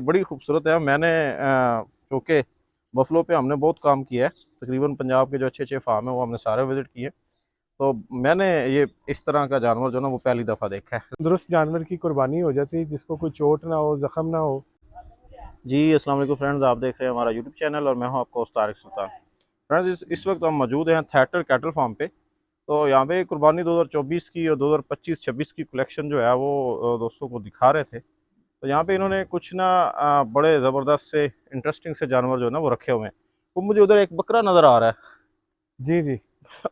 बड़ी खूबसूरत है। मैंने चूँकि बफलो पे हमने बहुत काम किया है, तकरीबन पंजाब के जो अच्छे-अच्छे फार्म हैं वो हमने सारे विज़िट किए। तो मैंने ये इस तरह का जानवर जो है ना वो पहली दफ़ा देखा है। तंदुरुस्त जानवर की कुर्बानी हो जाती है, जिसको कोई चोट ना हो, ज़ख्म ना हो। जी, अस्सलाम वालेकुम फ्रेंड्स, आप देख रहे हैं हमारा यूट्यूब चैनल और मैं हूँ आपका होस्ट तारिक सुल्तान। फ्रेंड्स इस वक्त हम मौजूद हैं थैटर कैटल फार्म पे। तो यहाँ पे कुर्बानी 2024 की और 2025-26 की कलेक्शन जो है वो दोस्तों को दिखा रहे थे। तो यहाँ पे इन्होंने कुछ ना बड़े ज़बरदस्त से इंटरेस्टिंग से जानवर जो है ना वो रखे हुए हैं। वो मुझे उधर एक बकरा नज़र आ रहा है, जी जी।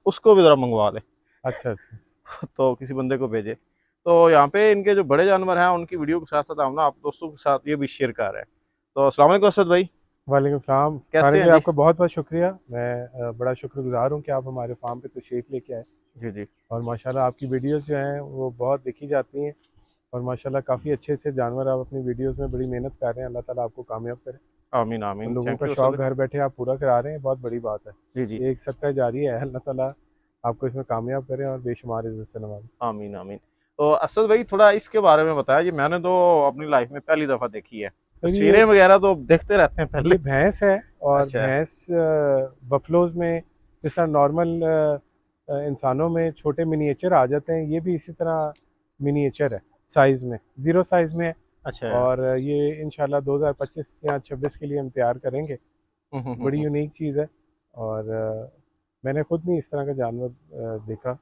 उसको भी ज़रा मंगवा लें। अच्छा अच्छा। तो किसी बंदे को भेजे। तो यहाँ पे इनके जो बड़े जानवर हैं उनकी वीडियो के साथ साथ हम ना आप दोस्तों के साथ ये भी शेयर कर रहे हैं। तो अस्सलाम वालेकुम असद भाई, वालेकुम सलाम कैसे तारिक हैं भाई, जी? आपका बहुत बहुत शुक्रिया। मैं बड़ा शुक्रगुजार हूँ कि आप हमारे फार्म पे तशरीफ़ लेके आए। जी जी। और माशाल्लाह आपकी वीडियोस जो हैं वो बहुत देखी जाती हैं। और माशाल्लाह काफ़ी अच्छे अच्छे जानवर आप अपनी वीडियोस में बड़ी मेहनत कर रहे हैं। अल्लाह ताला आपको कामयाब करे। आमीन और आमीन, लोगों थैंक का यू शौक़ असद। घर बैठे आप पूरा करा रहे हैं, बहुत बड़ी बात है। जी जी। ये एक सदका जारी है, अल्लाह ताला आपको इसमें कामयाब करे और बेशुमार इज़्ज़त से नवाज़े। आमीन आमीन। तो असद भाई थोड़ा इसके बारे में बताया, ये मैंने तो अपनी लाइफ में पहली दफ़ा देखी है। सर तस्वीरें वगैरह तो देखते रहते हैं पहले। ये भैंस है। और अच्छा। भैंस बफलोज़ में जिस तरह नॉर्मल इंसानों में छोटे मिनिएचर आ जाते हैं, ये भी इसी तरह मिनिएचर है साइज़ में, ज़ीरो साइज़ में है। अच्छा। और ये इंशाल्लाह 2025 या 26 के लिए हम तैयार करेंगे। बड़ी हम्म। यूनिक चीज़ है। और मैंने खुद नहीं इस तरह का जानवर देखा।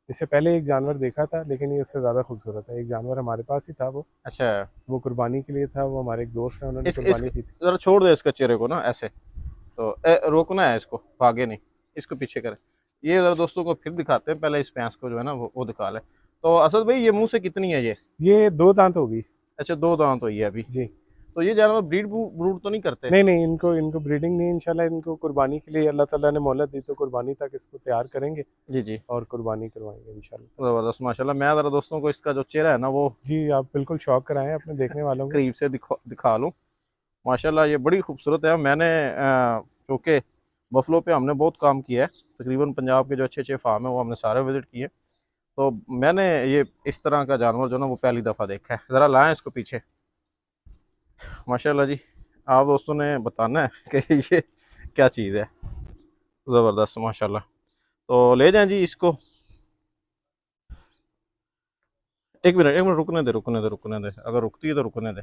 इससे पहले एक जानवर देखा था, लेकिन ये उससे ज़्यादा खूबसूरत है। एक जानवर हमारे पास ही था, अच्छा। वो कुर्बानी के लिए था। वो हमारे एक दोस्त हैं, उन्होंने इस कुर्बानी की थी। जरा छोड़ दे इसका चेहरे को ना ऐसे। तो रोकना है इसको, भागे नहीं। इसको पीछे करें। ये ज़रा दोस्तों को फिर दिखाते हैं, पहले इस भैंस को जो है ना वो दिखा ले। तो असद भाई ये मुंह से कितनी है ये? ये दो दांत होगी। अच्छा, दो दांत हुई है अभी। जी। तो ये जानवर ब्रीड ब्रूड तो नहीं करते? नहीं नहीं, इनको इनको ब्रीडिंग नहीं, इंशाल्लाह इनको कुर्बानी के लिए अल्लाह ताला ने मोहलत दी, तो कुर्बानी तक इसको तैयार करेंगे जी जी। और कुर्बानी करवाएंगे इंशाल्लाह ताला। ज़बरदस्त माशाल्लाह। मैं ज़रा दोस्तों को इसका जो चेहरा है ना वो जी, आप बिल्कुल शौक कराएं अपने देखने वालों को। करीब से दिखा लूँ। माशाल्लाह ये बड़ी खूबसूरत है। मैंने चूँकि बफलो पे हमने बहुत काम किया है, तकरीबन पंजाब के जो अच्छे अच्छे फार्म हैं वो हमने सारे विज़िट किए। तो मैंने ये इस तरह का जानवर जो है ना वो पहली दफ़ा देखा है। ज़रा लाएं इसको पीछे। माशाल्लाह जी। आप दोस्तों ने बताना है कि ये क्या चीज़ है। ज़बरदस्त माशाल्लाह। तो ले जाएं जी इसको। एक मिनट रुकने दे, अगर रुकती है तो रुकने दे।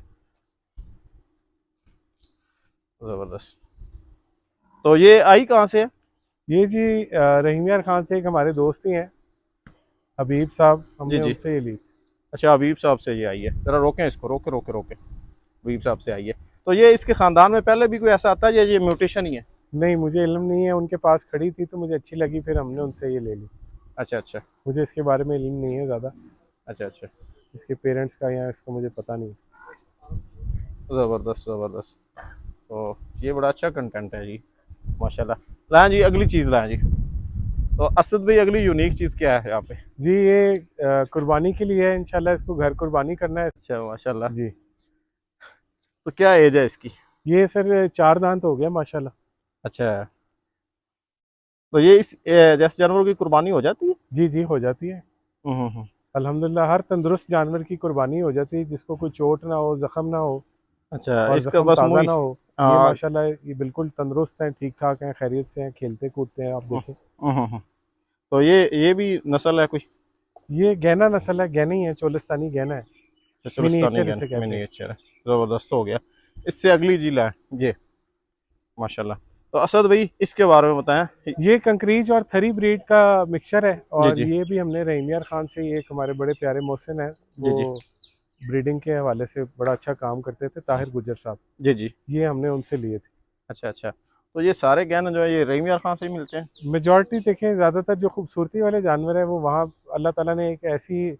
ज़बरदस्त। तो ये आई कहाँ से है? ये जी रहीम यार खान से एक हमारे दोस्त ही हैं, हबीब साहब, जी हमने जी। उनसे ये ली थी। अच्छा, हबीब साहब से ये आई है। ज़रा रोकें इसको, रोके रोके रोके। हबीब साहब से आई है। तो ये इसके ख़ानदान में पहले भी कोई ऐसा आता है या ये म्यूटेशन ही है? नहीं, मुझे इल्म नहीं है, उनके पास खड़ी थी तो मुझे अच्छी लगी, फिर हमने उनसे ये ले ली। अच्छा अच्छा। मुझे इसके बारे में इल्म नहीं है ज़्यादा, अच्छा अच्छा। इसके पेरेंट्स का या इसका मुझे पता नहीं। ज़बरदस्त ज़बरदस्त। तो ये बड़ा अच्छा कंटेंट है जी, माशाल्लाह। लाएं जी अगली चीज़ लाएं जी। तो असद भाई अगली यूनिक चीज़ क्या है यहाँ पे? जी, ये कुर्बानी के लिए है, इंशाल्लाह इसको घर कुर्बानी करना है। अच्छा माशाल्लाह। जी। तो क्या एज है इसकी? ये सर चार दांत हो गया माशाल्लाह। अच्छा। तो ये इस जैसे जानवरों की कुर्बानी हो जाती है? जी जी, हो जाती है। हम्म। अल्हम्दुलिल्लाह हर तंदुरुस्त जानवर की कुर्बानी हो जाती है, जिसको कोई चोट ना हो, ज़ख्म ना हो अच्छा, और इसका ज़ख्म बस ताज़ा मुँह ही। ना हो। ये हाँ। माशाल्लाह ये बिल्कुल तंदुरुस्त हैं, ठीक ठाक हैं, खैरियत से हैं, खेलते कूदते हैं, आप देखें। तो ये भी नस्ल है कोई? ये गैना नस्ल है, गैनी है, चोलिस्तानी गैना है। अच्छा, चुलिस्तानी मिनिएचर गन इसे कहते हैं। मिनिएचर है। ज़बरदस्त हो गया। इससे अगली जिला है ये, माशाल्लाह। तो असद भाई इसके बारे में बताएं। ये कंकरीज और थरी ब्रीड का मिक्सचर है। जी और जी। ये भी हमने रहीम यार खान से, ये एक हमारे बड़े प्यारे मोहसिन हैं, जी वो जी। ब्रीडिंग के हवाले से बड़ा अच्छा काम करते थे, ताहिर गुजर साहब। जी जी। ये हमने उनसे लिए थे। अच्छा अच्छा। तो ये सारे गहने जो है ये रहीम यार खान से ही मिलते हैं? मेजॉरिटी देखें, ज़्यादातर जो खूबसूरती वाले जानवर हैं वो वहाँ अल्लाह ताला ने एक ऐसी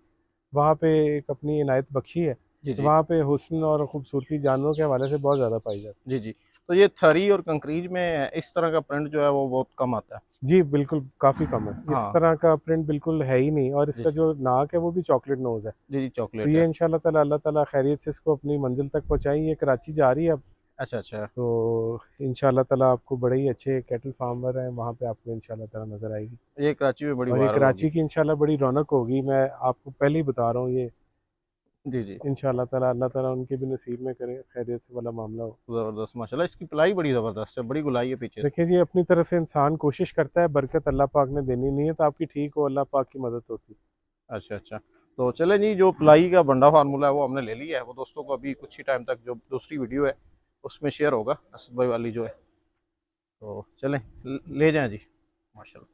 वहाँ पे एक अपनी इनायत बख्शी है जी कि जी। वहाँ पे हुस्न और ख़ूबसूरती जानवरों के हवाले से बहुत ज़्यादा पाई जाती जी जी। तो ये थरी और कंकरीज में इस तरह का प्रिंट जो है वो बहुत कम आता है। है। जी बिल्कुल, काफ़ी कम है, इस हाँ। तरह का प्रिंट बिल्कुल है ही नहीं। और जी इसका जो नाक है वो भी चॉकलेट नोज़ है। जी। जी तो चॉकलेट ये है। इंशाल्लाह ताला अल्लाह ताला खैरियत से इसको अपनी मंजिल तक पहुँचाएं। ये कराची जा रही है अब। अच्छा अच्छा। तो इंशाल्लाह ताला आपको बड़े ही अच्छे कैटल फार्मर हैं वहाँ पे, आपको इंशाल्लाह ताला नज़र आएगी। ये कराची में बड़ी और ये वायरल होगी। कराची की इंशाल्लाह बड़ी रौनक होगी। मैं आपको पहले ही बता रहा हूँ, ये जी जी। इंशाल्लाह ताला, अल्लाह ताला उनके भी नसीब में करे खैरियत से वाला मामला हो। ज़बरदस्त माशाल्लाह, इसकी पलाई बड़ी ज़बरदस्त है, बड़ी गुलाई है पीछे से। देखिए जी, अपनी तरफ से इंसान कोशिश करता है, बरकत अल्लाह पाक ने देनी, नहीं है तो आपकी ठीक हो, अल्लाह पाक की मदद होती है। अच्छा अच्छा। तो चले जी, जो पलाई का बंडा फार्मूला है वो हमने ले लिया है, वो दोस्तों को अभी कुछ ही टाइम तक जो दूसरी वीडियो है उसमें शेयर होगा, असद भाई वाली जो है। तो चलें ले जाएं जी। माशाल्लाह।